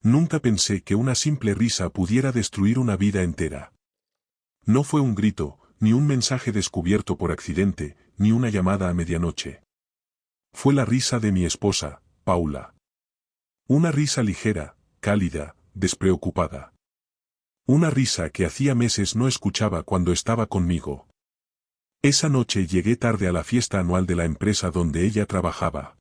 Nunca pensé que una simple risa pudiera destruir una vida entera. No fue un grito, ni un mensaje descubierto por accidente, ni una llamada a medianoche. Fue la risa de mi esposa, Paula. Una risa ligera, cálida, despreocupada. Una risa que hacía meses no escuchaba cuando estaba conmigo. Esa noche llegué tarde a la fiesta anual de la empresa donde ella trabajaba.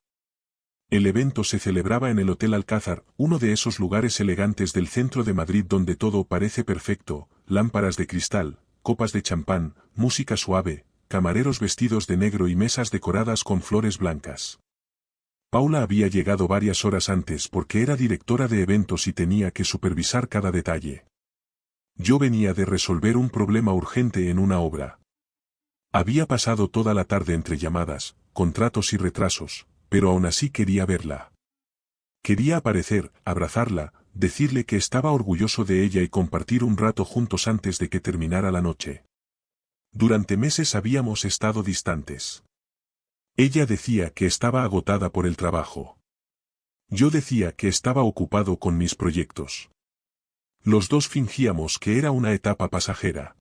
El evento se celebraba en el Hotel Alcázar, uno de esos lugares elegantes del centro de Madrid donde todo parece perfecto, lámparas de cristal, copas de champán, música suave, camareros vestidos de negro y mesas decoradas con flores blancas. Paula había llegado varias horas antes porque era directora de eventos y tenía que supervisar cada detalle. Yo venía de resolver un problema urgente en una obra. Había pasado toda la tarde entre llamadas, contratos y retrasos, pero aún así quería verla. Quería aparecer, abrazarla, decirle que estaba orgulloso de ella y compartir un rato juntos antes de que terminara la noche. Durante meses habíamos estado distantes. Ella decía que estaba agotada por el trabajo. Yo decía que estaba ocupado con mis proyectos. Los dos fingíamos que era una etapa pasajera.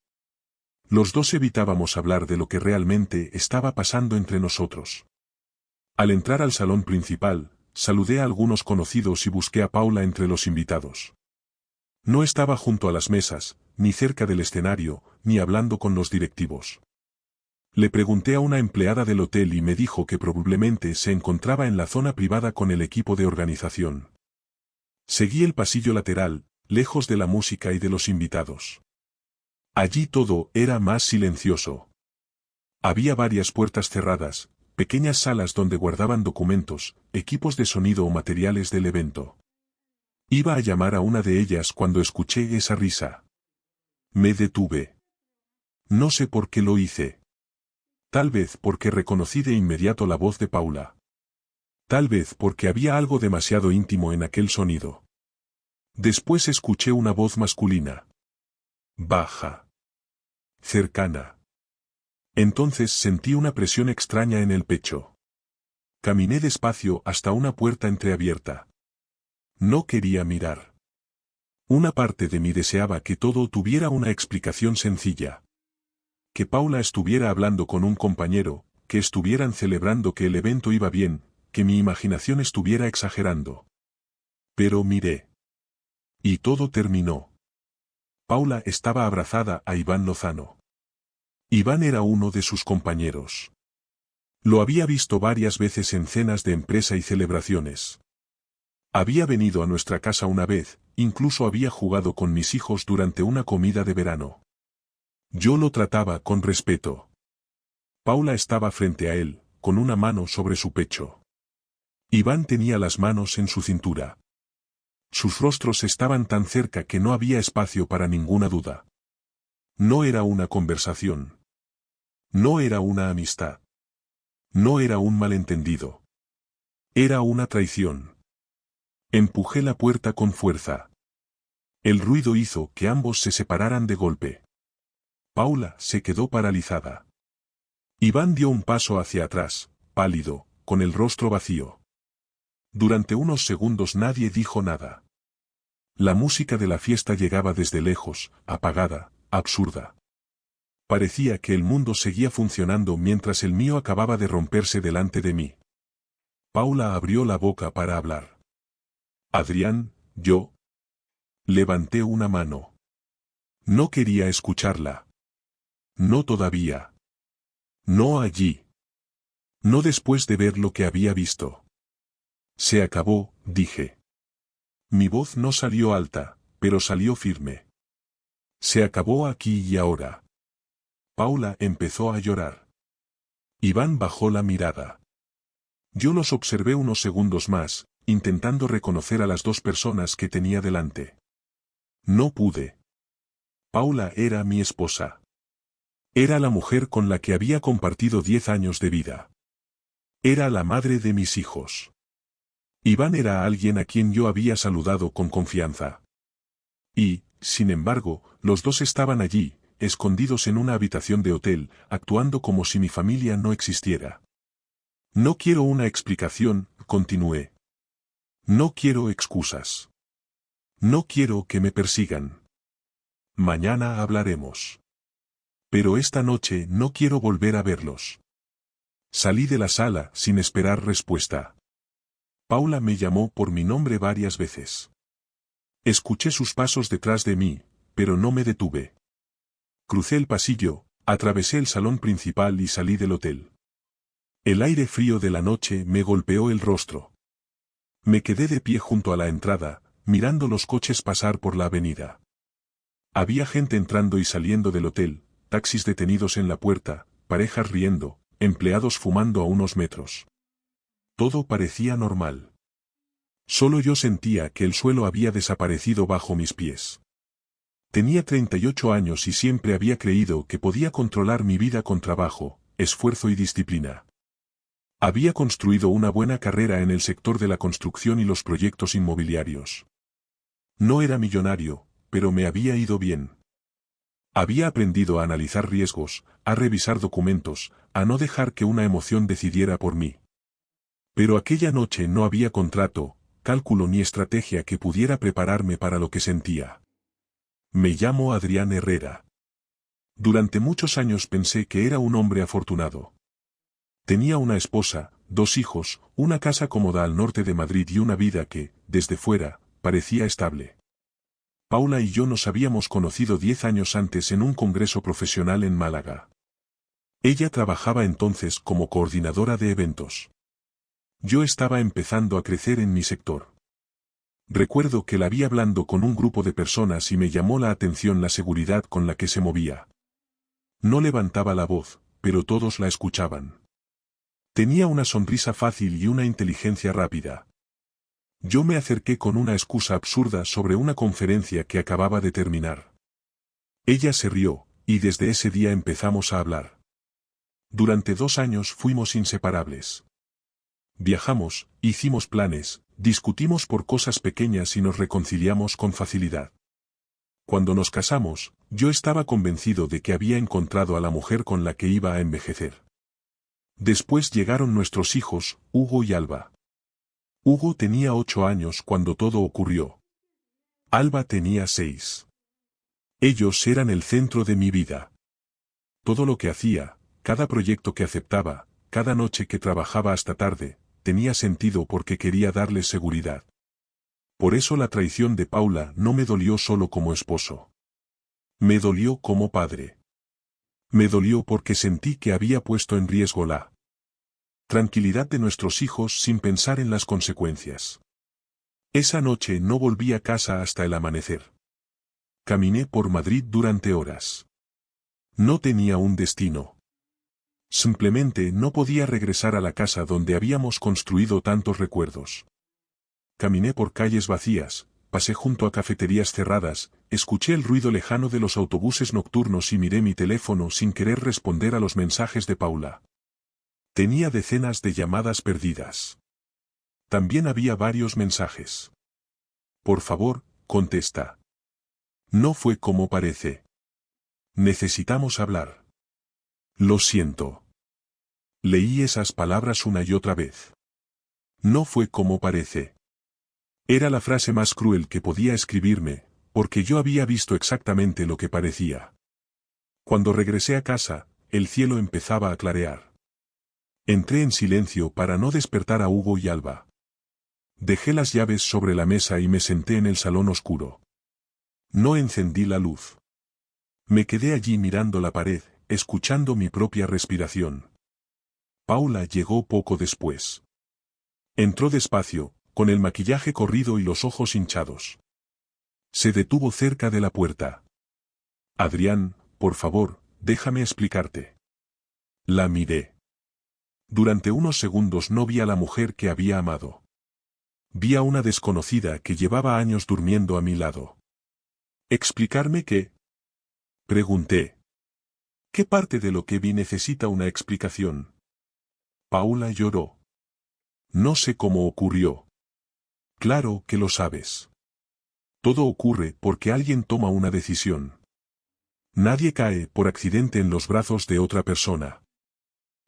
Los dos evitábamos hablar de lo que realmente estaba pasando entre nosotros. Al entrar al salón principal, saludé a algunos conocidos y busqué a Paula entre los invitados. No estaba junto a las mesas, ni cerca del escenario, ni hablando con los directivos. Le pregunté a una empleada del hotel y me dijo que probablemente se encontraba en la zona privada con el equipo de organización. Seguí el pasillo lateral, lejos de la música y de los invitados. Allí todo era más silencioso. Había varias puertas cerradas, pequeñas salas donde guardaban documentos, equipos de sonido o materiales del evento. Iba a llamar a una de ellas cuando escuché esa risa. Me detuve. No sé por qué lo hice. Tal vez porque reconocí de inmediato la voz de Paula. Tal vez porque había algo demasiado íntimo en aquel sonido. Después escuché una voz masculina. Baja. Cercana. Entonces sentí una presión extraña en el pecho. Caminé despacio hasta una puerta entreabierta. No quería mirar. Una parte de mí deseaba que todo tuviera una explicación sencilla. Que Paula estuviera hablando con un compañero, que estuvieran celebrando que el evento iba bien, que mi imaginación estuviera exagerando. Pero miré. Y todo terminó. Paula estaba abrazada a Iván Lozano. Iván era uno de sus compañeros. Lo había visto varias veces en cenas de empresa y celebraciones. Había venido a nuestra casa una vez, incluso había jugado con mis hijos durante una comida de verano. Yo lo trataba con respeto. Paula estaba frente a él, con una mano sobre su pecho. Iván tenía las manos en su cintura. Sus rostros estaban tan cerca que no había espacio para ninguna duda. No era una conversación. No era una amistad. No era un malentendido. Era una traición. Empujé la puerta con fuerza. El ruido hizo que ambos se separaran de golpe. Paula se quedó paralizada. Iván dio un paso hacia atrás, pálido, con el rostro vacío. Durante unos segundos nadie dijo nada. La música de la fiesta llegaba desde lejos, apagada, absurda. Parecía que el mundo seguía funcionando mientras el mío acababa de romperse delante de mí. Paula abrió la boca para hablar. Adrián, yo. Levanté una mano. No quería escucharla. No todavía. No allí. No después de ver lo que había visto. Se acabó, dije. Mi voz no salió alta, pero salió firme. Se acabó aquí y ahora. Paula empezó a llorar. Iván bajó la mirada. Yo los observé unos segundos más, intentando reconocer a las dos personas que tenía delante. No pude. Paula era mi esposa. Era la mujer con la que había compartido 10 años de vida. Era la madre de mis hijos. Iván era alguien a quien yo había saludado con confianza. Y, sin embargo, los dos estaban allí, escondidos en una habitación de hotel, actuando como si mi familia no existiera. No quiero una explicación, continué. No quiero excusas. No quiero que me persigan. Mañana hablaremos. Pero esta noche no quiero volver a verlos. Salí de la sala sin esperar respuesta. Paula me llamó por mi nombre varias veces. Escuché sus pasos detrás de mí, pero no me detuve. Crucé el pasillo, atravesé el salón principal y salí del hotel. El aire frío de la noche me golpeó el rostro. Me quedé de pie junto a la entrada, mirando los coches pasar por la avenida. Había gente entrando y saliendo del hotel, taxis detenidos en la puerta, parejas riendo, empleados fumando a unos metros. Todo parecía normal. Solo yo sentía que el suelo había desaparecido bajo mis pies. Tenía 38 años y siempre había creído que podía controlar mi vida con trabajo, esfuerzo y disciplina. Había construido una buena carrera en el sector de la construcción y los proyectos inmobiliarios. No era millonario, pero me había ido bien. Había aprendido a analizar riesgos, a revisar documentos, a no dejar que una emoción decidiera por mí. Pero aquella noche no había contrato, cálculo ni estrategia que pudiera prepararme para lo que sentía. Me llamo Adrián Herrera. Durante muchos años pensé que era un hombre afortunado. Tenía una esposa, 2 hijos, una casa cómoda al norte de Madrid y una vida que, desde fuera, parecía estable. Paula y yo nos habíamos conocido 10 años antes en un congreso profesional en Málaga. Ella trabajaba entonces como coordinadora de eventos. Yo estaba empezando a crecer en mi sector. Recuerdo que la vi hablando con un grupo de personas y me llamó la atención la seguridad con la que se movía. No levantaba la voz, pero todos la escuchaban. Tenía una sonrisa fácil y una inteligencia rápida. Yo me acerqué con una excusa absurda sobre una conferencia que acababa de terminar. Ella se rió, y desde ese día empezamos a hablar. Durante 2 años fuimos inseparables. Viajamos, hicimos planes, discutimos por cosas pequeñas y nos reconciliamos con facilidad. Cuando nos casamos, yo estaba convencido de que había encontrado a la mujer con la que iba a envejecer. Después llegaron nuestros hijos, Hugo y Alba. Hugo tenía 8 años cuando todo ocurrió. Alba tenía 6. Ellos eran el centro de mi vida. Todo lo que hacía, cada proyecto que aceptaba, cada noche que trabajaba hasta tarde, tenía sentido porque quería darles seguridad. Por eso la traición de Paula no me dolió solo como esposo. Me dolió como padre. Me dolió porque sentí que había puesto en riesgo la tranquilidad de nuestros hijos sin pensar en las consecuencias. Esa noche no volví a casa hasta el amanecer. Caminé por Madrid durante horas. No tenía un destino. Simplemente no podía regresar a la casa donde habíamos construido tantos recuerdos. Caminé por calles vacías, pasé junto a cafeterías cerradas, escuché el ruido lejano de los autobuses nocturnos y miré mi teléfono sin querer responder a los mensajes de Paula. Tenía decenas de llamadas perdidas. También había varios mensajes. Por favor, contesta. No fue como parece. Necesitamos hablar. Lo siento. Leí esas palabras una y otra vez. No fue como parece. Era la frase más cruel que podía escribirme, porque yo había visto exactamente lo que parecía. Cuando regresé a casa, el cielo empezaba a clarear. Entré en silencio para no despertar a Hugo y Alba. Dejé las llaves sobre la mesa y me senté en el salón oscuro. No encendí la luz. Me quedé allí mirando la pared, escuchando mi propia respiración. Paula llegó poco después. Entró despacio, con el maquillaje corrido y los ojos hinchados. Se detuvo cerca de la puerta. Adrián, por favor, déjame explicarte. La miré. Durante unos segundos no vi a la mujer que había amado. Vi a una desconocida que llevaba años durmiendo a mi lado. ¿Explicarme qué? Pregunté. ¿Qué parte de lo que vi necesita una explicación? Paula lloró. No sé cómo ocurrió. Claro que lo sabes. Todo ocurre porque alguien toma una decisión. Nadie cae por accidente en los brazos de otra persona.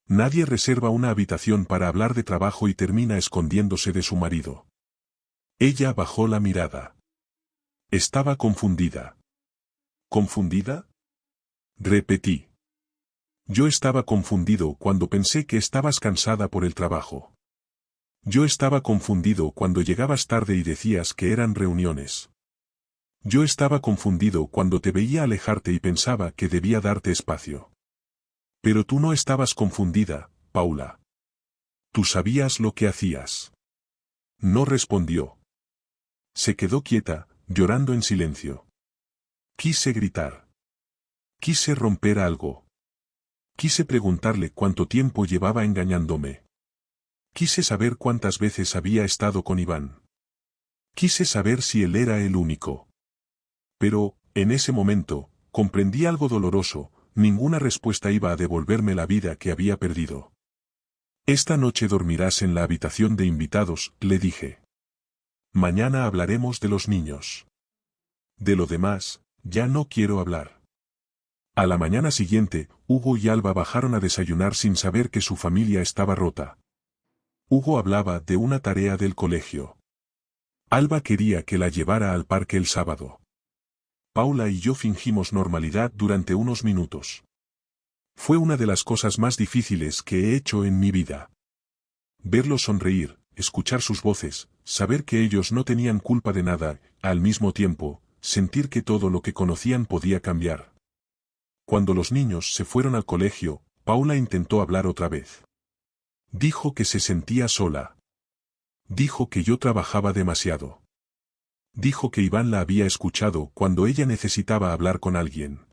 Nadie reserva una habitación para hablar de trabajo y termina escondiéndose de su marido. Ella bajó la mirada. Estaba confundida. ¿Confundida? Repetí. Yo estaba confundido cuando pensé que estabas cansada por el trabajo. Yo estaba confundido cuando llegabas tarde y decías que eran reuniones. Yo estaba confundido cuando te veía alejarte y pensaba que debía darte espacio. Pero tú no estabas confundida, Paula. Tú sabías lo que hacías. No respondió. Se quedó quieta, llorando en silencio. Quise gritar. Quise romper algo. Quise preguntarle cuánto tiempo llevaba engañándome. Quise saber cuántas veces había estado con Iván. Quise saber si él era el único. Pero, en ese momento, comprendí algo doloroso, ninguna respuesta iba a devolverme la vida que había perdido. Esta noche dormirás en la habitación de invitados, le dije. Mañana hablaremos de los niños. De lo demás, ya no quiero hablar. A la mañana siguiente, Hugo y Alba bajaron a desayunar sin saber que su familia estaba rota. Hugo hablaba de una tarea del colegio. Alba quería que la llevara al parque el sábado. Paula y yo fingimos normalidad durante unos minutos. Fue una de las cosas más difíciles que he hecho en mi vida. Verlos sonreír, escuchar sus voces, saber que ellos no tenían culpa de nada, al mismo tiempo, sentir que todo lo que conocían podía cambiar. Cuando los niños se fueron al colegio, Paula intentó hablar otra vez. Dijo que se sentía sola. Dijo que yo trabajaba demasiado. Dijo que Iván la había escuchado cuando ella necesitaba hablar con alguien.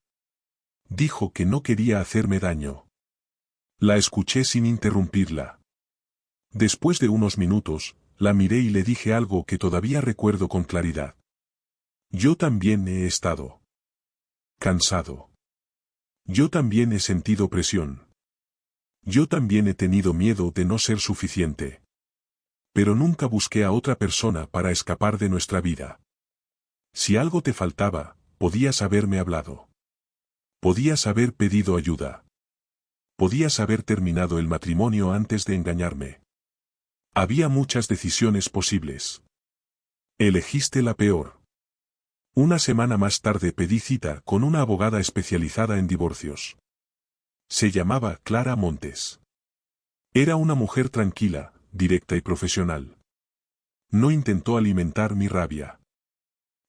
Dijo que no quería hacerme daño. La escuché sin interrumpirla. Después de unos minutos, la miré y le dije algo que todavía recuerdo con claridad. Yo también he estado cansado. Yo también he sentido presión. Yo también he tenido miedo de no ser suficiente. Pero nunca busqué a otra persona para escapar de nuestra vida. Si algo te faltaba, podías haberme hablado. Podías haber pedido ayuda. Podías haber terminado el matrimonio antes de engañarme. Había muchas decisiones posibles. Elegiste la peor. Una semana más tarde pedí cita con una abogada especializada en divorcios. Se llamaba Clara Montes. Era una mujer tranquila, directa y profesional. No intentó alimentar mi rabia.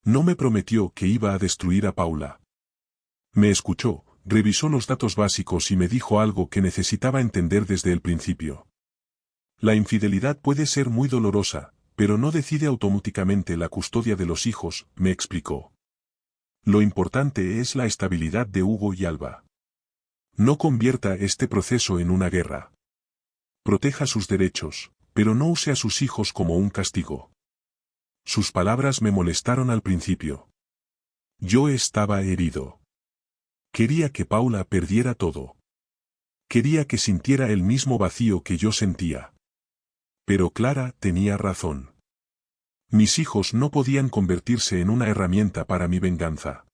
No me prometió que iba a destruir a Paula. Me escuchó, revisó los datos básicos y me dijo algo que necesitaba entender desde el principio. La infidelidad puede ser muy dolorosa, pero no decide automáticamente la custodia de los hijos, me explicó. Lo importante es la estabilidad de Hugo y Alba. No convierta este proceso en una guerra. Proteja sus derechos, pero no use a sus hijos como un castigo. Sus palabras me molestaron al principio. Yo estaba herido. Quería que Paula perdiera todo. Quería que sintiera el mismo vacío que yo sentía. Pero Clara tenía razón. Mis hijos no podían convertirse en una herramienta para mi venganza.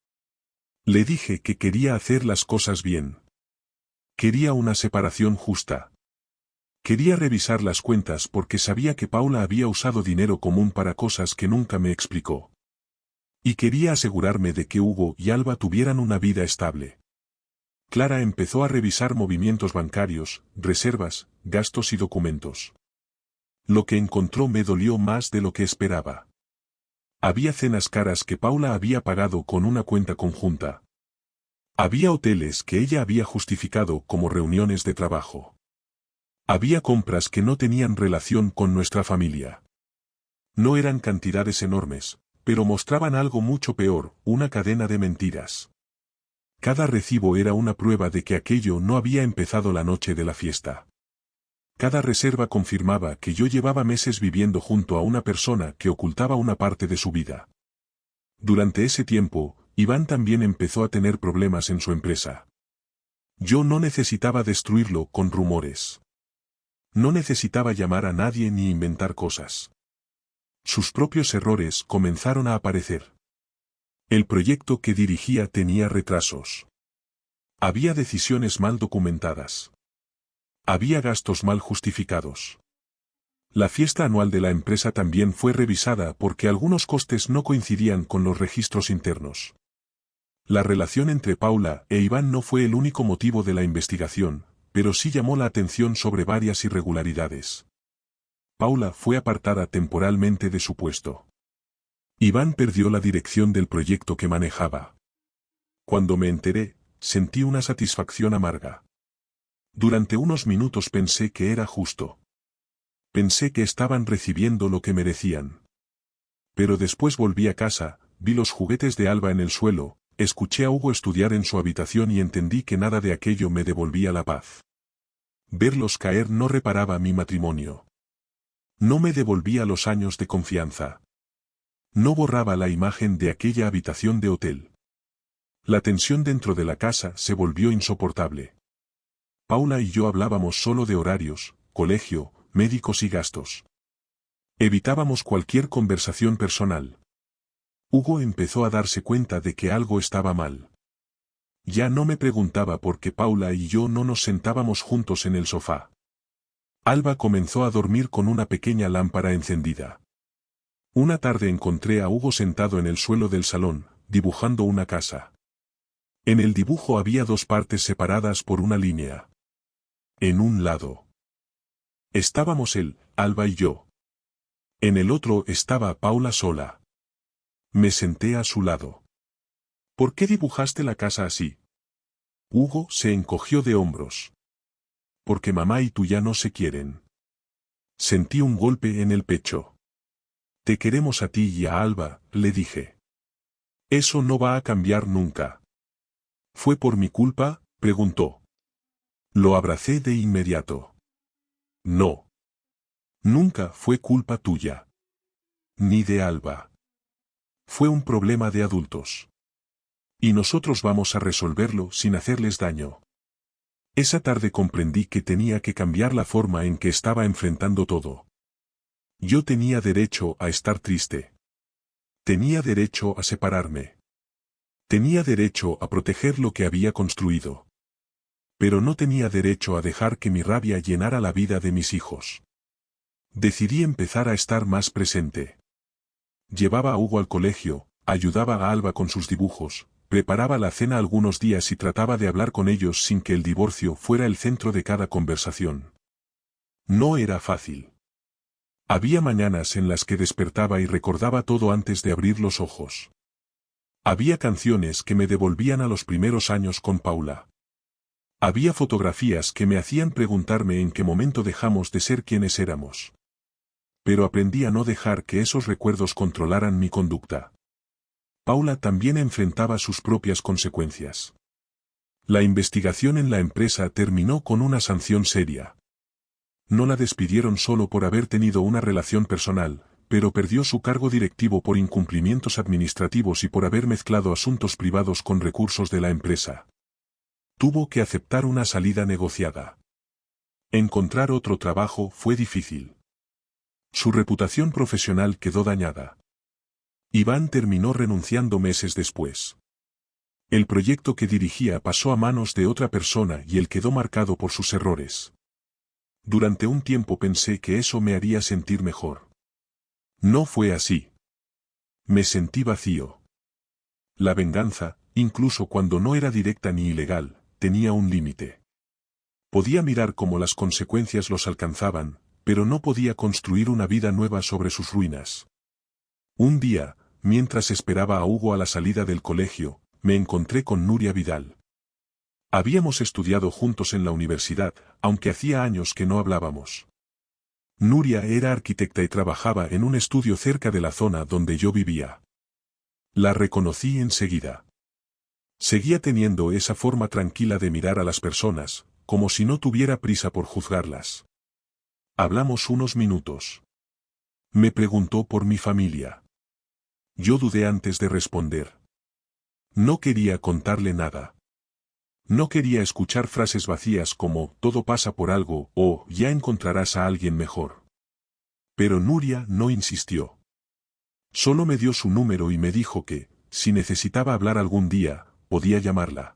Le dije que quería hacer las cosas bien. Quería una separación justa. Quería revisar las cuentas porque sabía que Paula había usado dinero común para cosas que nunca me explicó. Y quería asegurarme de que Hugo y Alba tuvieran una vida estable. Clara empezó a revisar movimientos bancarios, reservas, gastos y documentos. Lo que encontró me dolió más de lo que esperaba. Había cenas caras que Paula había pagado con una cuenta conjunta. Había hoteles que ella había justificado como reuniones de trabajo. Había compras que no tenían relación con nuestra familia. No eran cantidades enormes, pero mostraban algo mucho peor, una cadena de mentiras. Cada recibo era una prueba de que aquello no había empezado la noche de la fiesta. Cada reserva confirmaba que yo llevaba meses viviendo junto a una persona que ocultaba una parte de su vida. Durante ese tiempo, Iván también empezó a tener problemas en su empresa. Yo no necesitaba destruirlo con rumores. No necesitaba llamar a nadie ni inventar cosas. Sus propios errores comenzaron a aparecer. El proyecto que dirigía tenía retrasos. Había decisiones mal documentadas. Había gastos mal justificados. La fiesta anual de la empresa también fue revisada porque algunos costes no coincidían con los registros internos. La relación entre Paula e Iván no fue el único motivo de la investigación, pero sí llamó la atención sobre varias irregularidades. Paula fue apartada temporalmente de su puesto. Iván perdió la dirección del proyecto que manejaba. Cuando me enteré, sentí una satisfacción amarga. Durante unos minutos pensé que era justo. Pensé que estaban recibiendo lo que merecían. Pero después volví a casa, vi los juguetes de Alba en el suelo, escuché a Hugo estudiar en su habitación y entendí que nada de aquello me devolvía la paz. Verlos caer no reparaba mi matrimonio. No me devolvía los años de confianza. No borraba la imagen de aquella habitación de hotel. La tensión dentro de la casa se volvió insoportable. Paula y yo hablábamos solo de horarios, colegio, médicos y gastos. Evitábamos cualquier conversación personal. Hugo empezó a darse cuenta de que algo estaba mal. Ya no me preguntaba por qué Paula y yo no nos sentábamos juntos en el sofá. Alba comenzó a dormir con una pequeña lámpara encendida. Una tarde encontré a Hugo sentado en el suelo del salón, dibujando una casa. En el dibujo había dos partes separadas por una línea. En un lado estábamos él, Alba y yo. En el otro estaba Paula sola. Me senté a su lado. ¿Por qué dibujaste la casa así? Hugo se encogió de hombros. Porque mamá y tú ya no se quieren. Sentí un golpe en el pecho. Te queremos a ti y a Alba, le dije. Eso no va a cambiar nunca. ¿Fue por mi culpa?, preguntó. Lo abracé de inmediato. No. Nunca fue culpa tuya. Ni de Alba. Fue un problema de adultos. Y nosotros vamos a resolverlo sin hacerles daño. Esa tarde comprendí que tenía que cambiar la forma en que estaba enfrentando todo. Yo tenía derecho a estar triste. Tenía derecho a separarme. Tenía derecho a proteger lo que había construido. Pero no tenía derecho a dejar que mi rabia llenara la vida de mis hijos. Decidí empezar a estar más presente. Llevaba a Hugo al colegio, ayudaba a Alba con sus dibujos, preparaba la cena algunos días y trataba de hablar con ellos sin que el divorcio fuera el centro de cada conversación. No era fácil. Había mañanas en las que despertaba y recordaba todo antes de abrir los ojos. Había canciones que me devolvían a los primeros años con Paula. Había fotografías que me hacían preguntarme en qué momento dejamos de ser quienes éramos. Pero aprendí a no dejar que esos recuerdos controlaran mi conducta. Paula también enfrentaba sus propias consecuencias. La investigación en la empresa terminó con una sanción seria. No la despidieron solo por haber tenido una relación personal, pero perdió su cargo directivo por incumplimientos administrativos y por haber mezclado asuntos privados con recursos de la empresa. Tuvo que aceptar una salida negociada. Encontrar otro trabajo fue difícil. Su reputación profesional quedó dañada. Iván terminó renunciando meses después. El proyecto que dirigía pasó a manos de otra persona y él quedó marcado por sus errores. Durante un tiempo pensé que eso me haría sentir mejor. No fue así. Me sentí vacío. La venganza, incluso cuando no era directa ni ilegal, tenía un límite. Podía mirar cómo las consecuencias los alcanzaban, pero no podía construir una vida nueva sobre sus ruinas. Un día, mientras esperaba a Hugo a la salida del colegio, me encontré con Nuria Vidal. Habíamos estudiado juntos en la universidad, aunque hacía años que no hablábamos. Nuria era arquitecta y trabajaba en un estudio cerca de la zona donde yo vivía. La reconocí enseguida. Seguía teniendo esa forma tranquila de mirar a las personas, como si no tuviera prisa por juzgarlas. Hablamos unos minutos. Me preguntó por mi familia. Yo dudé antes de responder. No quería contarle nada. No quería escuchar frases vacías como «todo pasa por algo» o «ya encontrarás a alguien mejor». Pero Nuria no insistió. Solo me dio su número y me dijo que, si necesitaba hablar algún día, podía llamarla.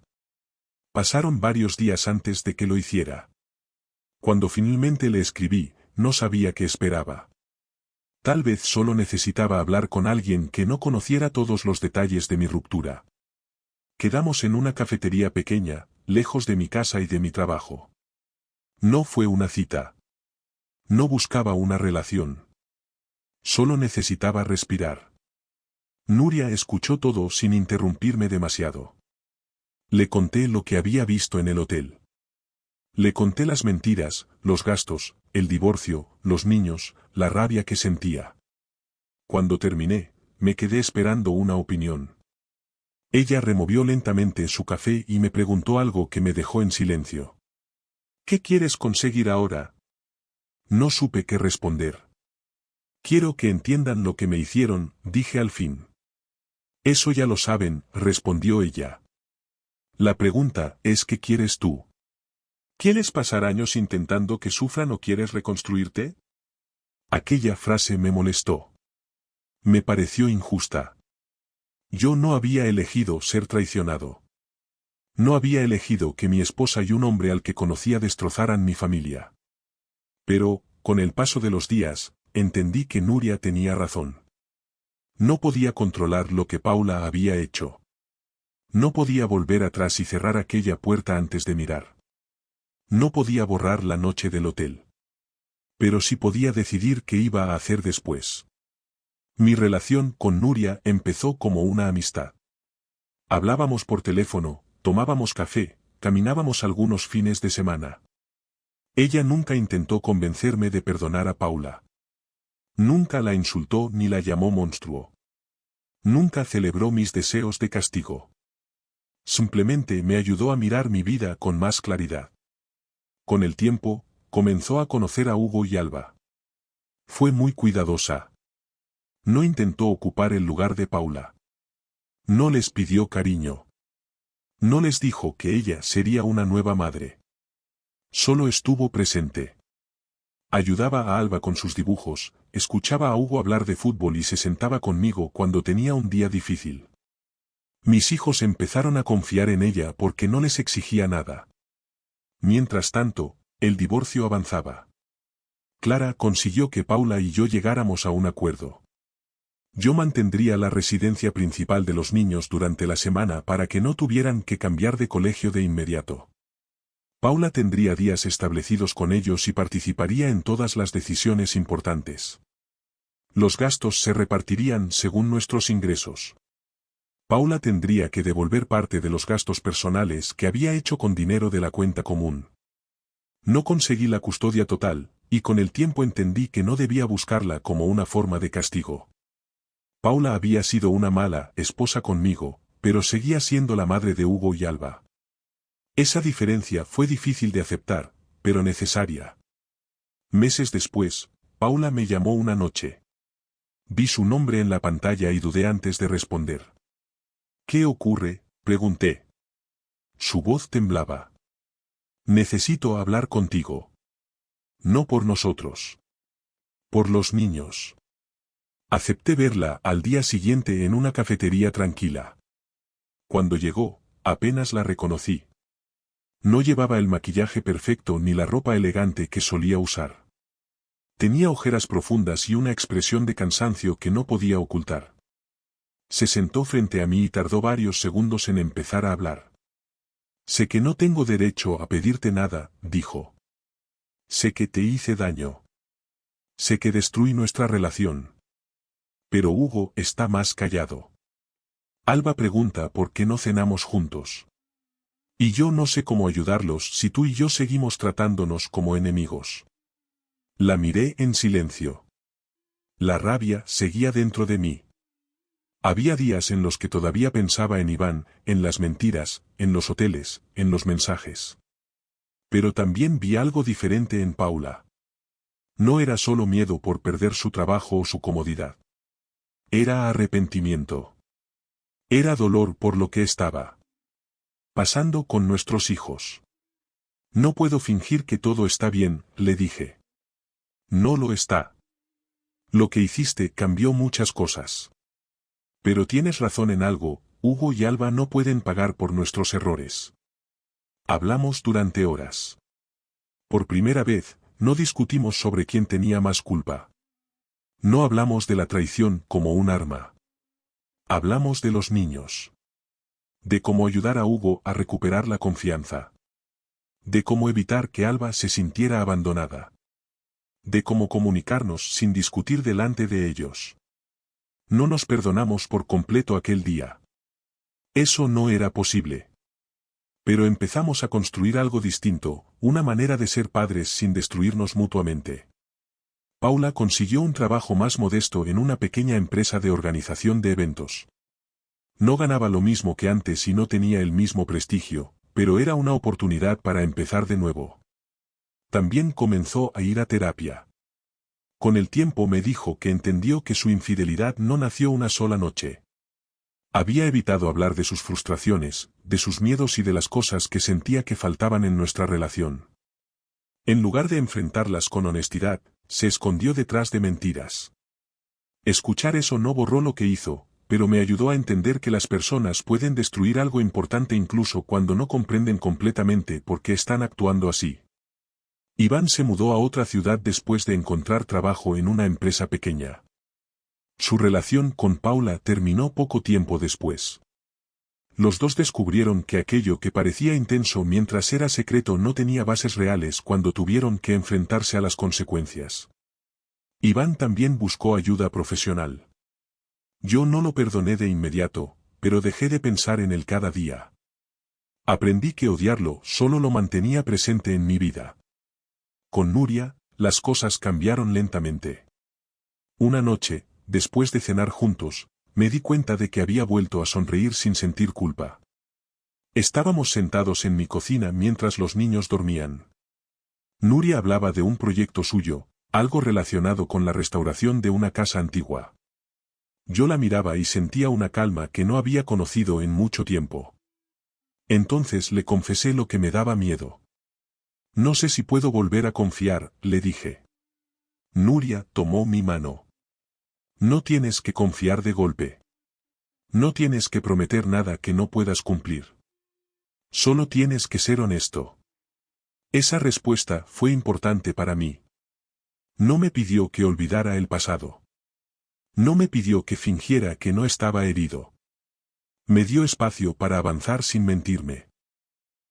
Pasaron varios días antes de que lo hiciera. Cuando finalmente le escribí, no sabía qué esperaba. Tal vez solo necesitaba hablar con alguien que no conociera todos los detalles de mi ruptura. Quedamos en una cafetería pequeña, lejos de mi casa y de mi trabajo. No fue una cita. No buscaba una relación. Solo necesitaba respirar. Nuria escuchó todo sin interrumpirme demasiado. Le conté lo que había visto en el hotel. Le conté las mentiras, los gastos, el divorcio, los niños, la rabia que sentía. Cuando terminé, me quedé esperando una opinión. Ella removió lentamente su café y me preguntó algo que me dejó en silencio. ¿Qué quieres conseguir ahora? No supe qué responder. Quiero que entiendan lo que me hicieron, dije al fin. Eso ya lo saben, respondió ella. La pregunta es ¿qué quieres tú? ¿Quieres pasar años intentando que sufran o quieres reconstruirte? Aquella frase me molestó. Me pareció injusta. Yo no había elegido ser traicionado. No había elegido que mi esposa y un hombre al que conocía destrozaran mi familia. Pero, con el paso de los días, entendí que Nuria tenía razón. No podía controlar lo que Paula había hecho. No podía volver atrás y cerrar aquella puerta antes de mirar. No podía borrar la noche del hotel. Pero sí podía decidir qué iba a hacer después. Mi relación con Nuria empezó como una amistad. Hablábamos por teléfono, tomábamos café, caminábamos algunos fines de semana. Ella nunca intentó convencerme de perdonar a Paula. Nunca la insultó ni la llamó monstruo. Nunca celebró mis deseos de castigo. Simplemente me ayudó a mirar mi vida con más claridad. Con el tiempo, comenzó a conocer a Hugo y Alba. Fue muy cuidadosa. No intentó ocupar el lugar de Paula. No les pidió cariño. No les dijo que ella sería una nueva madre. Solo estuvo presente. Ayudaba a Alba con sus dibujos, escuchaba a Hugo hablar de fútbol y se sentaba conmigo cuando tenía un día difícil. Mis hijos empezaron a confiar en ella porque no les exigía nada. Mientras tanto, el divorcio avanzaba. Clara consiguió que Paula y yo llegáramos a un acuerdo. Yo mantendría la residencia principal de los niños durante la semana para que no tuvieran que cambiar de colegio de inmediato. Paula tendría días establecidos con ellos y participaría en todas las decisiones importantes. Los gastos se repartirían según nuestros ingresos. Paula tendría que devolver parte de los gastos personales que había hecho con dinero de la cuenta común. No conseguí la custodia total, y con el tiempo entendí que no debía buscarla como una forma de castigo. Paula había sido una mala esposa conmigo, pero seguía siendo la madre de Hugo y Alba. Esa diferencia fue difícil de aceptar, pero necesaria. Meses después, Paula me llamó una noche. Vi su nombre en la pantalla y dudé antes de responder. ¿Qué ocurre?, pregunté. Su voz temblaba. Necesito hablar contigo. No por nosotros. Por los niños. Acepté verla al día siguiente en una cafetería tranquila. Cuando llegó, apenas la reconocí. No llevaba el maquillaje perfecto ni la ropa elegante que solía usar. Tenía ojeras profundas y una expresión de cansancio que no podía ocultar. Se sentó frente a mí y tardó varios segundos en empezar a hablar. Sé que no tengo derecho a pedirte nada, dijo. Sé que te hice daño. Sé que destruí nuestra relación. Pero Hugo está más callado. Alba pregunta por qué no cenamos juntos. Y yo no sé cómo ayudarlos si tú y yo seguimos tratándonos como enemigos. La miré en silencio. La rabia seguía dentro de mí. Había días en los que todavía pensaba en Iván, en las mentiras, en los hoteles, en los mensajes. Pero también vi algo diferente en Paula. No era solo miedo por perder su trabajo o su comodidad. Era arrepentimiento. Era dolor por lo que estaba pasando con nuestros hijos. No puedo fingir que todo está bien, le dije. No lo está. Lo que hiciste cambió muchas cosas. Pero tienes razón en algo, Hugo y Alba no pueden pagar por nuestros errores. Hablamos durante horas. Por primera vez, no discutimos sobre quién tenía más culpa. No hablamos de la traición como un arma. Hablamos de los niños. De cómo ayudar a Hugo a recuperar la confianza. De cómo evitar que Alba se sintiera abandonada. De cómo comunicarnos sin discutir delante de ellos. No nos perdonamos por completo aquel día. Eso no era posible. Pero empezamos a construir algo distinto, una manera de ser padres sin destruirnos mutuamente. Paula consiguió un trabajo más modesto en una pequeña empresa de organización de eventos. No ganaba lo mismo que antes y no tenía el mismo prestigio, pero era una oportunidad para empezar de nuevo. También comenzó a ir a terapia. Con el tiempo me dijo que entendió que su infidelidad no nació una sola noche. Había evitado hablar de sus frustraciones, de sus miedos y de las cosas que sentía que faltaban en nuestra relación. En lugar de enfrentarlas con honestidad, se escondió detrás de mentiras. Escuchar eso no borró lo que hizo, pero me ayudó a entender que las personas pueden destruir algo importante incluso cuando no comprenden completamente por qué están actuando así. Iván se mudó a otra ciudad después de encontrar trabajo en una empresa pequeña. Su relación con Paula terminó poco tiempo después. Los dos descubrieron que aquello que parecía intenso mientras era secreto no tenía bases reales cuando tuvieron que enfrentarse a las consecuencias. Iván también buscó ayuda profesional. Yo no lo perdoné de inmediato, pero dejé de pensar en él cada día. Aprendí que odiarlo solo lo mantenía presente en mi vida. Con Nuria, las cosas cambiaron lentamente. Una noche, después de cenar juntos, me di cuenta de que había vuelto a sonreír sin sentir culpa. Estábamos sentados en mi cocina mientras los niños dormían. Nuria hablaba de un proyecto suyo, algo relacionado con la restauración de una casa antigua. Yo la miraba y sentía una calma que no había conocido en mucho tiempo. Entonces le confesé lo que me daba miedo. No sé si puedo volver a confiar, le dije. Nuria tomó mi mano. No tienes que confiar de golpe. No tienes que prometer nada que no puedas cumplir. Solo tienes que ser honesto. Esa respuesta fue importante para mí. No me pidió que olvidara el pasado. No me pidió que fingiera que no estaba herido. Me dio espacio para avanzar sin mentirme.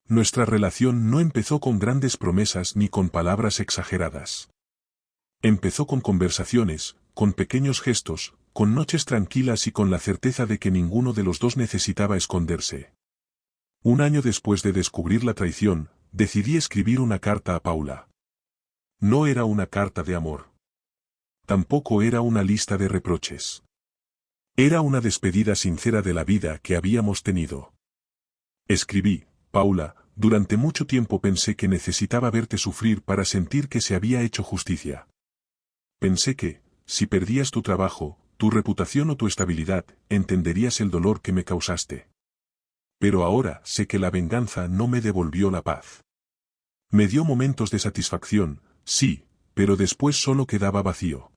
Nuestra relación no empezó con grandes promesas ni con palabras exageradas. Empezó con conversaciones, con pequeños gestos, con noches tranquilas y con la certeza de que ninguno de los dos necesitaba esconderse. Un año después de descubrir la traición, decidí escribir una carta a Paula. No era una carta de amor. Tampoco era una lista de reproches. Era una despedida sincera de la vida que habíamos tenido. Escribí: Paula, durante mucho tiempo pensé que necesitaba verte sufrir para sentir que se había hecho justicia. Pensé que, si perdías tu trabajo, tu reputación o tu estabilidad, entenderías el dolor que me causaste. Pero ahora sé que la venganza no me devolvió la paz. Me dio momentos de satisfacción, sí, pero después solo quedaba vacío.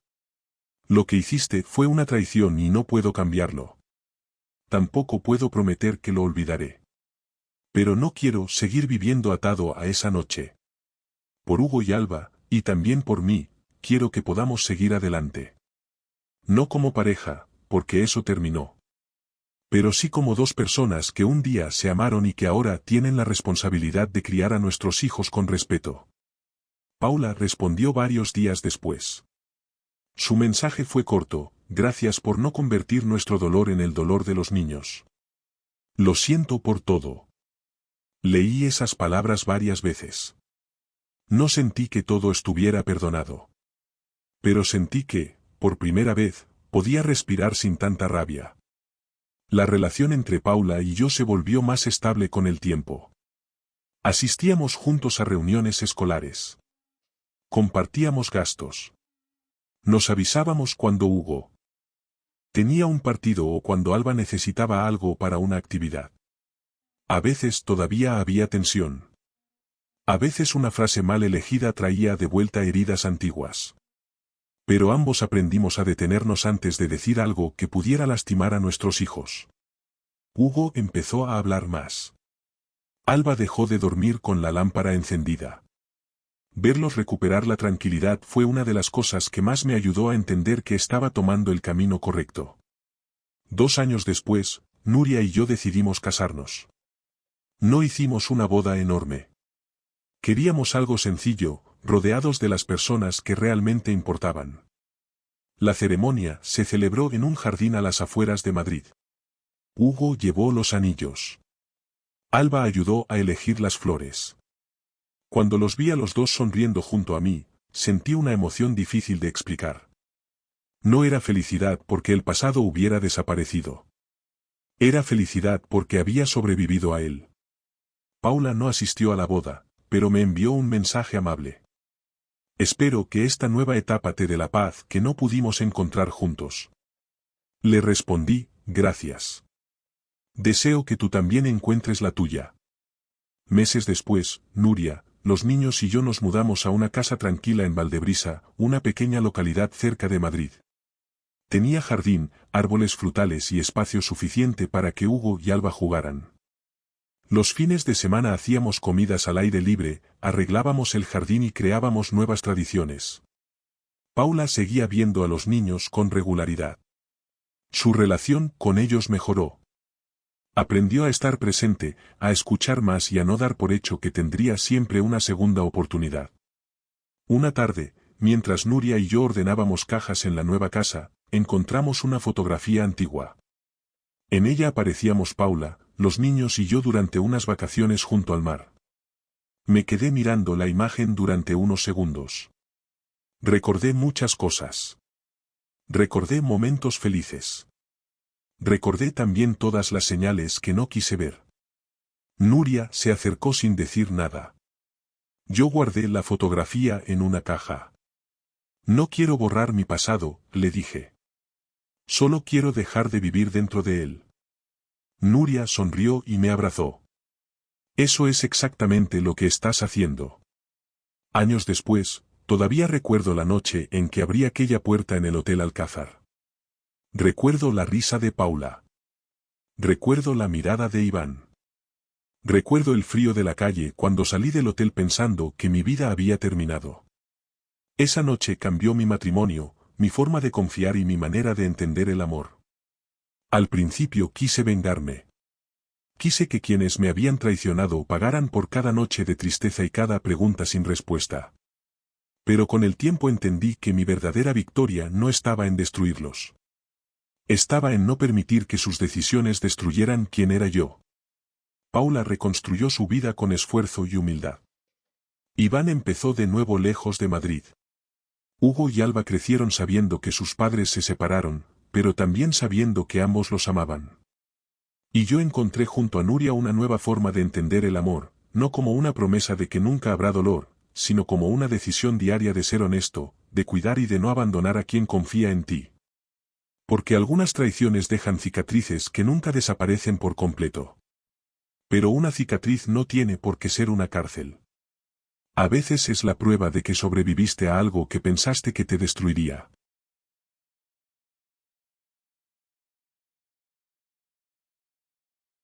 Lo que hiciste fue una traición y no puedo cambiarlo. Tampoco puedo prometer que lo olvidaré. Pero no quiero seguir viviendo atado a esa noche. Por Hugo y Alba, y también por mí, quiero que podamos seguir adelante. No como pareja, porque eso terminó. Pero sí como dos personas que un día se amaron y que ahora tienen la responsabilidad de criar a nuestros hijos con respeto. Paula respondió varios días después. Su mensaje fue corto: gracias por no convertir nuestro dolor en el dolor de los niños. Lo siento por todo. Leí esas palabras varias veces. No sentí que todo estuviera perdonado. Pero sentí que, por primera vez, podía respirar sin tanta rabia. La relación entre Paula y yo se volvió más estable con el tiempo. Asistíamos juntos a reuniones escolares. Compartíamos gastos. Nos avisábamos cuando Hugo tenía un partido o cuando Alba necesitaba algo para una actividad. A veces todavía había tensión. A veces una frase mal elegida traía de vuelta heridas antiguas. Pero ambos aprendimos a detenernos antes de decir algo que pudiera lastimar a nuestros hijos. Hugo empezó a hablar más. Alba dejó de dormir con la lámpara encendida. Verlos recuperar la tranquilidad fue una de las cosas que más me ayudó a entender que estaba tomando el camino correcto. 2 años después, Nuria y yo decidimos casarnos. No hicimos una boda enorme. Queríamos algo sencillo, rodeados de las personas que realmente importaban. La ceremonia se celebró en un jardín a las afueras de Madrid. Hugo llevó los anillos. Alba ayudó a elegir las flores. Cuando los vi a los dos sonriendo junto a mí, sentí una emoción difícil de explicar. No era felicidad porque el pasado hubiera desaparecido. Era felicidad porque había sobrevivido a él. Paula no asistió a la boda, pero me envió un mensaje amable. Espero que esta nueva etapa te dé la paz que no pudimos encontrar juntos. Le respondí, gracias. Deseo que tú también encuentres la tuya. Meses después, Nuria, los niños y yo nos mudamos a una casa tranquila en Valdebrisa, una pequeña localidad cerca de Madrid. Tenía jardín, árboles frutales y espacio suficiente para que Hugo y Alba jugaran. Los fines de semana hacíamos comidas al aire libre, arreglábamos el jardín y creábamos nuevas tradiciones. Paula seguía viendo a los niños con regularidad. Su relación con ellos mejoró. Aprendió a estar presente, a escuchar más y a no dar por hecho que tendría siempre una segunda oportunidad. Una tarde, mientras Nuria y yo ordenábamos cajas en la nueva casa, encontramos una fotografía antigua. En ella aparecíamos Paula, los niños y yo durante unas vacaciones junto al mar. Me quedé mirando la imagen durante unos segundos. Recordé muchas cosas. Recordé momentos felices. Recordé también todas las señales que no quise ver. Nuria se acercó sin decir nada. Yo guardé la fotografía en una caja. No quiero borrar mi pasado, le dije. Solo quiero dejar de vivir dentro de él. Nuria sonrió y me abrazó. Eso es exactamente lo que estás haciendo. Años después, todavía recuerdo la noche en que abrí aquella puerta en el Hotel Alcázar. Recuerdo la risa de Paula. Recuerdo la mirada de Iván. Recuerdo el frío de la calle cuando salí del hotel pensando que mi vida había terminado. Esa noche cambió mi matrimonio, mi forma de confiar y mi manera de entender el amor. Al principio quise vengarme. Quise que quienes me habían traicionado pagaran por cada noche de tristeza y cada pregunta sin respuesta. Pero con el tiempo entendí que mi verdadera victoria no estaba en destruirlos. Estaba en no permitir que sus decisiones destruyeran quién era yo. Paula reconstruyó su vida con esfuerzo y humildad. Iván empezó de nuevo lejos de Madrid. Hugo y Alba crecieron sabiendo que sus padres se separaron, pero también sabiendo que ambos los amaban. Y yo encontré junto a Nuria una nueva forma de entender el amor, no como una promesa de que nunca habrá dolor, sino como una decisión diaria de ser honesto, de cuidar y de no abandonar a quien confía en ti. Porque algunas traiciones dejan cicatrices que nunca desaparecen por completo. Pero una cicatriz no tiene por qué ser una cárcel. A veces es la prueba de que sobreviviste a algo que pensaste que te destruiría.